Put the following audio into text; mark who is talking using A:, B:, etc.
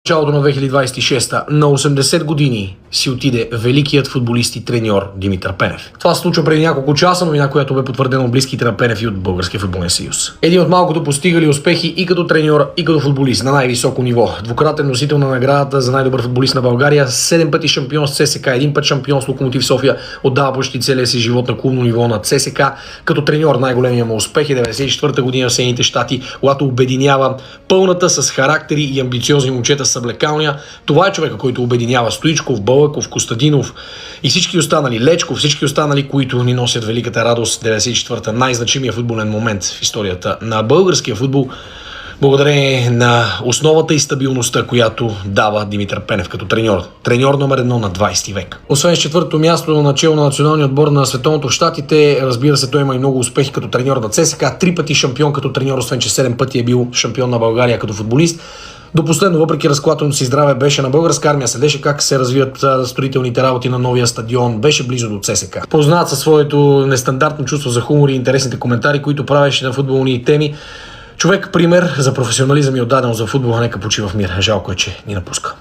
A: Началото на 2026 на 80 години си отиде великият футболист и треньор Димитър Пенев. Това се случва преди няколко часа, новина, която бе потвърдена от близките на Пенев и от Българския футболен съюз. Един от малкото постигали успехи и като треньор, и като футболист на най-високо ниво. Двукратен носител на наградата за най-добър футболист на България, 7 пъти шампион с ЦСКА, един път шампион с Локомотив София, отдава почти целия си живот на клубно ниво на ЦСКА. Като треньор най-големия му успех е 1994 година в Съединените щати, когато обединява пълната с характери и амбициозни момчета съблекалния. Това е човека, който обединява Стоичков, Бълъков, Костадинов и всички останали, Лечков, всички останали, които ни носят великата радост. 94-та, най-значимия футболен момент в историята на българския футбол, благодарение на основата и стабилността, която дава Димитър Пенев като треньор. Треньор номер 1 на 20 век. Освен с четвъртото място на чело на националния отбор на световното в Щатите, разбира се, той има и много успехи като треньор на ЦСКА, 3 пъти шампион като треньор, освен че 7 пъти е бил шампион на България като футболист. До последно, въпреки разклатеното си здраве, беше на Българска армия, следеше как се развиват строителните работи на новия стадион, беше близо до ЦСКА. Познат със своето нестандартно чувство за хумор и интересните коментари, които правеше на футболни теми. Човек пример за професионализъм и отдаденост за футбола, нека почива в мир. Жалко е, че ни напуска.